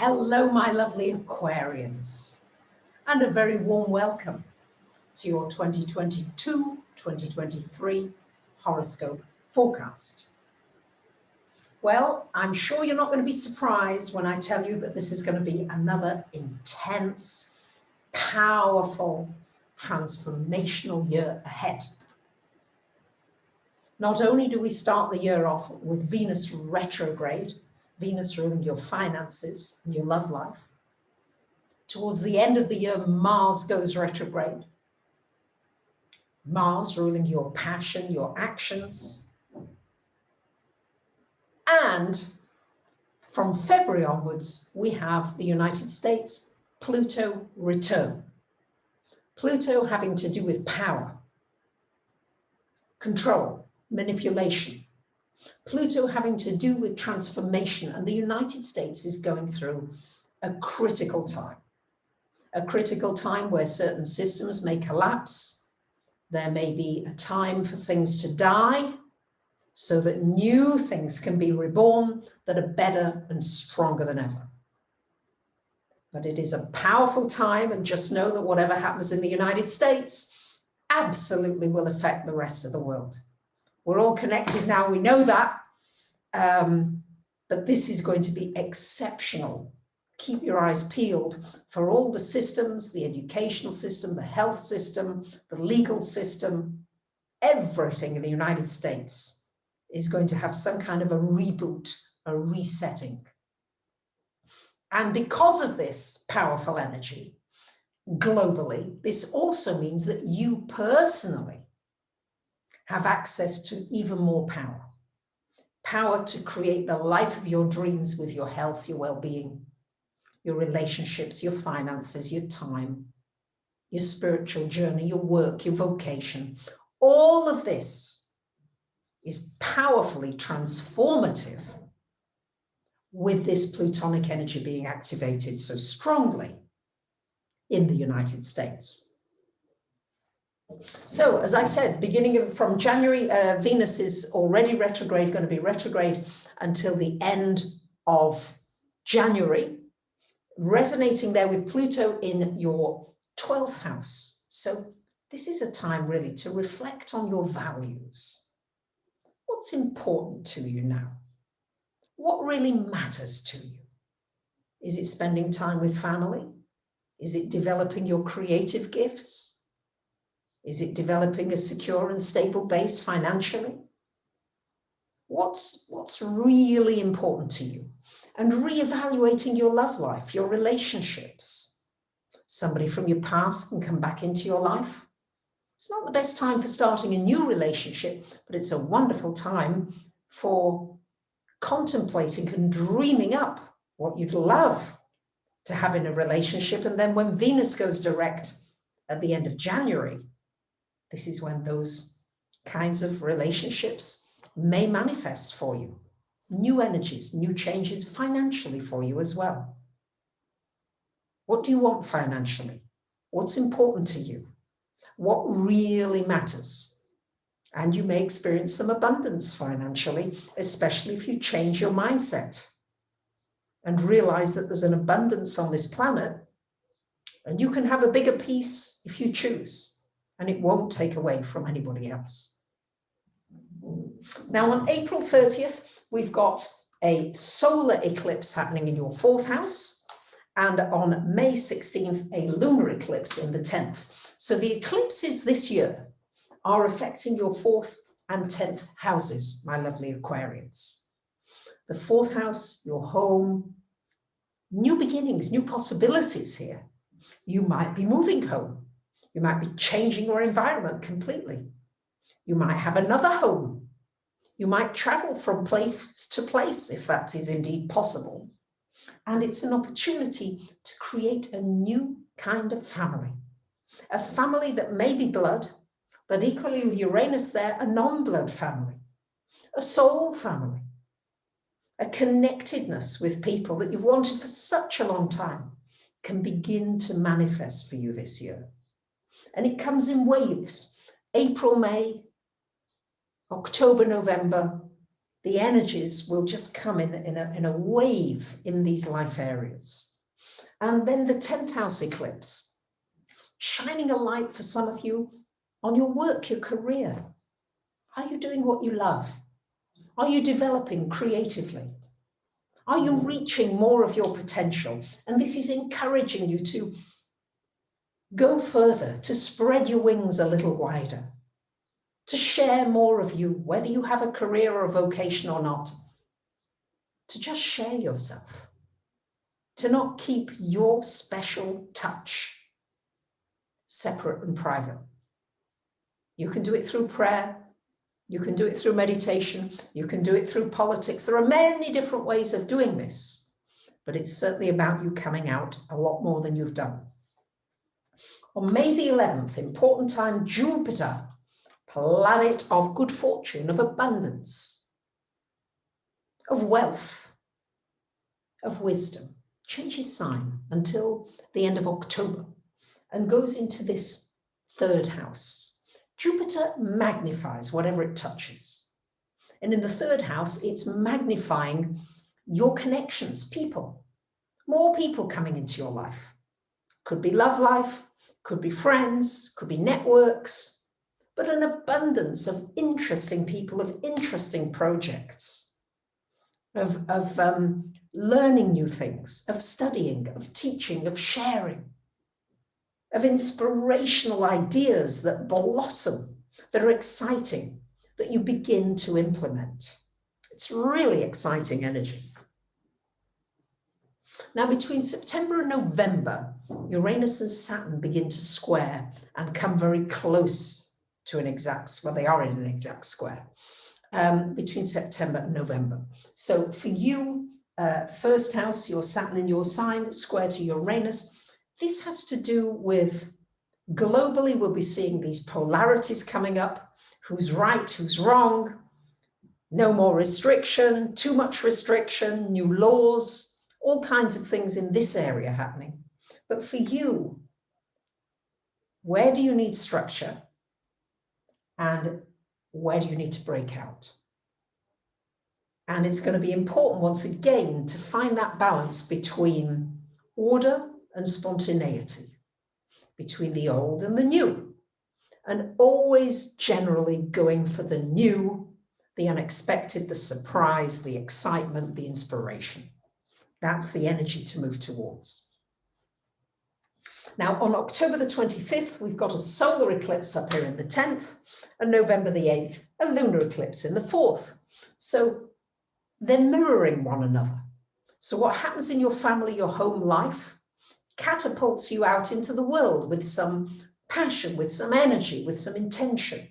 Hello, my lovely Aquarians, and a very warm welcome to your 2022-2023 horoscope forecast. Well, I'm sure you're not going to be surprised when I tell you that this is going to be another intense, powerful, transformational year ahead. Not only do we start the year off with Venus retrograde, Venus ruling your finances and your love life. Towards the end of the year, Mars goes retrograde. Mars ruling your passion, your actions. And from February onwards, we have the United States, Pluto return. Pluto having to do with power, control, manipulation. Pluto having to do with transformation, and the United States is going through a critical time where certain systems may collapse. There may be a time for things to die so that new things can be reborn that are better and stronger than ever. But it is a powerful time, and just know that whatever happens in the United States absolutely will affect the rest of the world. We're all connected now, we know that, but this is going to be exceptional. Keep your eyes peeled for all the systems, the educational system, the health system, the legal system. Everything in the United States is going to have some kind of a reboot, a resetting. And because of this powerful energy, globally, this also means that you personally have access to even more power. Power to create the life of your dreams with your health, your well-being, your relationships, your finances, your time, your spiritual journey, your work, your vocation. All of this is powerfully transformative with this Plutonic energy being activated so strongly in the United States. So, as I said, from January, Venus is already retrograde, going to be retrograde until the end of January, resonating there with Pluto in your 12th house. So this is a time really to reflect on your values. What's important to you now? What really matters to you? Is it spending time with family? Is it developing your creative gifts? Is it developing a secure and stable base financially? What's really important to you? And reevaluating your love life, your relationships. Somebody from your past can come back into your life. It's not the best time for starting a new relationship, but it's a wonderful time for contemplating and dreaming up what you'd love to have in a relationship. And then when Venus goes direct at the end of January, this is when those kinds of relationships may manifest for you. New energies, new changes financially for you as well. What do you want financially? What's important to you? What really matters? And you may experience some abundance financially, especially if you change your mindset and realize that there's an abundance on this planet, and you can have a bigger piece if you choose. And it won't take away from anybody else. Now on April 30th, we've got a solar eclipse happening in your 4th house, and on May 16th, a lunar eclipse in the 10th. So the eclipses this year are affecting your 4th and 10th houses, my lovely Aquarians. The 4th house, your home, new beginnings, new possibilities here. You might be moving home. You might be changing your environment completely. You might have another home. You might travel from place to place if that is indeed possible. And it's an opportunity to create a new kind of family. A family that may be blood, but equally with Uranus there, a non-blood family. A soul family. A connectedness with people that you've wanted for such a long time can begin to manifest for you this year. And it comes in waves. April, May, October, November, the energies will just come in a wave in these life areas. And then the 10th house eclipse, shining a light for some of you on your work, your career. Are you doing what you love? Are you developing creatively? Are you reaching more of your potential? And this is encouraging you to go further, to spread your wings a little wider, to share more of you, whether you have a career or a vocation or not, to just share yourself, to not keep your special touch separate and private. You can do it through prayer, you can do it through meditation, you can do it through politics. There are many different ways of doing this, but it's certainly about you coming out a lot more than you've done. On May the 11th, important time, Jupiter, planet of good fortune, of abundance, of wealth, of wisdom, changes sign until the end of October and goes into this 3rd house. Jupiter magnifies whatever it touches. And in the 3rd house, it's magnifying your connections, people, more people coming into your life. Could be love life, could be friends, could be networks, but an abundance of interesting people, of interesting projects, of learning new things, of studying, of teaching, of sharing, of inspirational ideas that blossom, that are exciting, that you begin to implement. It's really exciting energy. Now, between September and November, Uranus and Saturn begin to square and come very close to an exact, well, they are in an exact square, between September and November. So for you, 1st house, your Saturn in your sign, square to Uranus. This has to do with, globally, we'll be seeing these polarities coming up. Who's right, who's wrong? No more restriction, too much restriction, new laws, all kinds of things in this area happening. But for you, where do you need structure? And where do you need to break out? And it's going to be important, once again, to find that balance between order and spontaneity, between the old and the new, and always generally going for the new, the unexpected, the surprise, the excitement, the inspiration. That's the energy to move towards. Now, on October the 25th, we've got a solar eclipse up here in the 10th, and November the 8th, a lunar eclipse in the 4th. So they're mirroring one another. So what happens in your family, your home life, catapults you out into the world with some passion, with some energy, with some intention.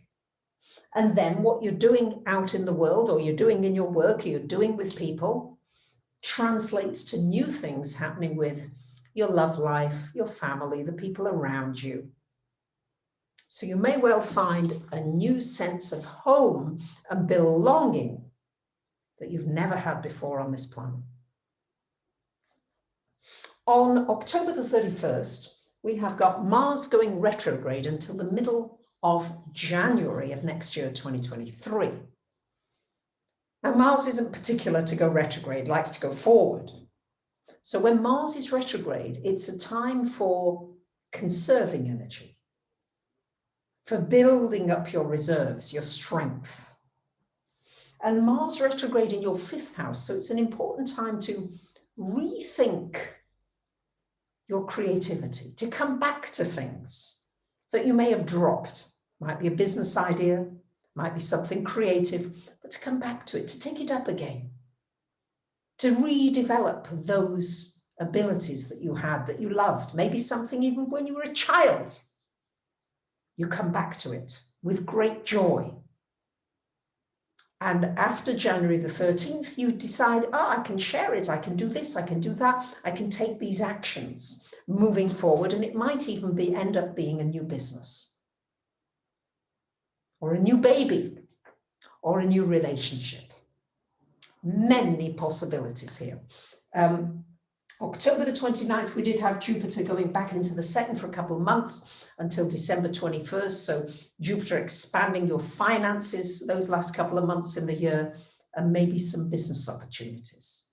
And then what you're doing out in the world, or you're doing in your work, or you're doing with people, translates to new things happening with your love life, your family, the people around you. So you may well find a new sense of home and belonging that you've never had before on this planet. On October the 31st, we have got Mars going retrograde until the middle of January of next year, 2023. Now, Mars isn't particular to go retrograde, likes to go forward. So when Mars is retrograde, it's a time for conserving energy, for building up your reserves, your strength. And Mars retrograde in your 5th house, so it's an important time to rethink your creativity, to come back to things that you may have dropped. Might be a business idea, might be something creative, but to come back to it, to take it up again, to redevelop those abilities that you had, that you loved, maybe something even when you were a child. You come back to it with great joy. And after January the 13th, you decide, I can share it, I can do this, I can do that, I can take these actions moving forward, and it might even end up being a new business, or a new baby, or a new relationship. Many possibilities here. October the 29th, we did have Jupiter going back into the 2nd for a couple of months until December 21st. So Jupiter expanding your finances those last couple of months in the year, and maybe some business opportunities.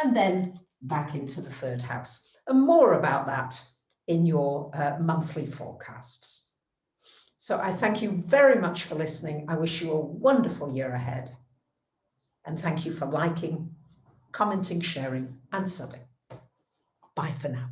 And then back into the third house. And more about that in your monthly forecasts. So I thank you very much for listening. I wish you a wonderful year ahead. And thank you for liking, commenting, sharing, and subbing. Bye for now.